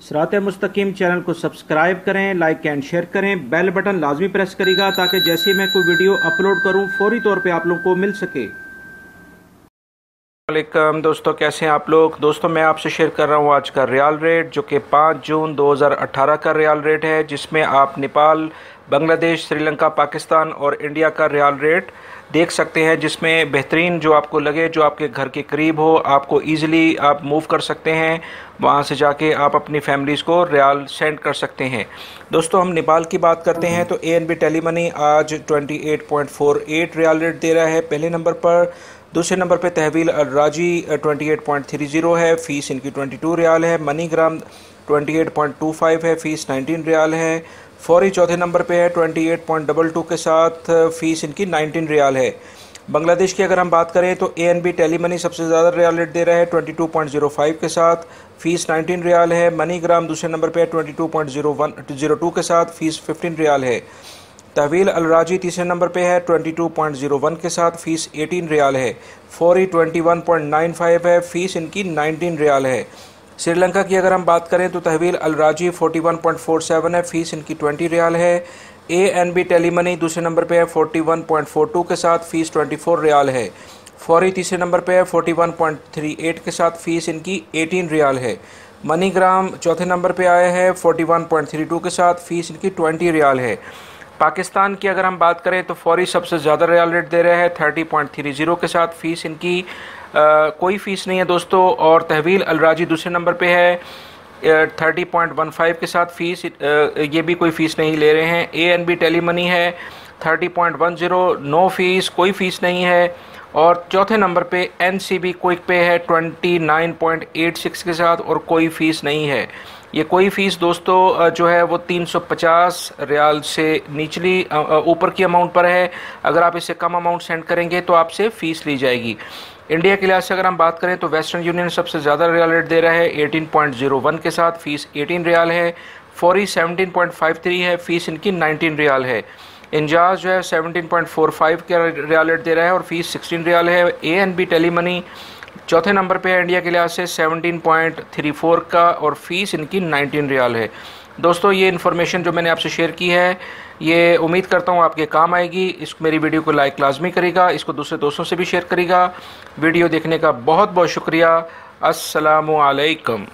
सिरात मुस्तकीम चैनल को सब्सक्राइब करें, लाइक एंड शेयर करें, बेल बटन लाजमी प्रेस करेगा ताकि जैसे ही मैं कोई वीडियो अपलोड करूं फौरी तौर पे आप लोगों को मिल सके। वालेकुम दोस्तों, कैसे हैं आप लोग। दोस्तों मैं आपसे शेयर कर रहा हूं आज का रियाल रेट जो कि 5 जून 2018 का रियाल रेट है, जिसमें आप नेपाल, बांग्लादेश, श्रीलंका, पाकिस्तान और इंडिया का रियाल रेट देख सकते हैं, जिसमें बेहतरीन जो आपको लगे, जो आपके घर के करीब हो, आपको ईज़िली आप मूव कर सकते हैं, वहाँ से जाके आप अपनी फैमिलीज़ को रियाल सेंड कर सकते हैं। दोस्तों हम नेपाल की बात करते हैं तो ANB टेलीमनी आज 28.48 रियाल रेट दे रहा है पहले नंबर पर। दूसरे नंबर पे तहवील अलराजी 28.30 है, फ़ीस इनकी 22 रियाल है। मनीग्राम 28.25 है, फ़ीस 19 रियाल है। फौरी चौथे नंबर पे है 28.22 के साथ, फ़ीस इनकी 19 रियाल है। बांग्लादेश की अगर हम बात करें तो ANB टेलीमनी सबसे ज़्यादा रियाल रेट दे रहा है 22.05 के साथ, फ़ीस 19 रियाल है। मनीग्राम दूसरे नंबर पे है 22.02 के साथ, फ़ीस 15 रियाल है। तहवील अलराजी तीसरे नंबर पे है 22.01 के साथ, फ़ीस 18 रियाल है। फौरी 21.95 है, फ़ीस इनकी 19 रियाल है। श्रीलंका की अगर हम बात करें तो तहवील अलराजी 41.47 है, फ़ीस इनकी 20 रियाल है। ANB टेलीमनी दूसरे नंबर पे है 41.42 के साथ, फ़ीस 24 रियाल है। फौरी तीसरे नंबर पे है 41.38 के साथ, फ़ीस इनकी 18 रियाल है। मनीग्राम चौथे नंबर पे आया है 41.32 के साथ, फ़ीस इनकी 20 रियाल है। पाकिस्तान की अगर हम बात करें तो फौरी सबसे ज़्यादा रियाल रेट दे रहे हैं 30.30 के साथ, फ़ीस इनकी कोई फ़ीस नहीं है दोस्तों। और तहवील अलराजी दूसरे नंबर पे है 30.15 के साथ, फ़ीस ये भी कोई फ़ीस नहीं ले रहे हैं। ANB टेलीमनी है 30.10, नो फ़ीस, कोई फ़ीस नहीं है। और चौथे नंबर पे NCB क्विक पे है 29.86 के साथ और कोई फ़ीस नहीं है। ये कोई फ़ीस दोस्तों जो है वो 350 रियाल से निचली ऊपर की अमाउंट पर है। अगर आप इससे कम अमाउंट सेंड करेंगे तो आपसे फ़ीस ली जाएगी। इंडिया के लिहाज से अगर हम बात करें तो वेस्टर्न यूनियन सबसे ज़्यादा रियाल रेट दे रहा है 18.01 के साथ, फ़ीस 18 रियाल है। फौरी 17.53 है, फ़ीस इनकी 19 रियाल है। इंजाज जो है 17.45 का रियाल रेट दे रहा है और फ़ीस 16 रियाल है। ANB टेलीमनी चौथे नंबर पे है इंडिया के लिहाज से 17.34 का और फ़ीस इनकी 19 रियाल है। दोस्तों ये इन्फॉर्मेशन जो मैंने आपसे शेयर की है ये उम्मीद करता हूँ आपके काम आएगी। इस मेरी वीडियो को लाइक लाजमी करेगा, इसको दूसरे दोस्तों से भी शेयर करेगा। वीडियो देखने का बहुत बहुत शुक्रिया। अस्सलामु अलैकुम।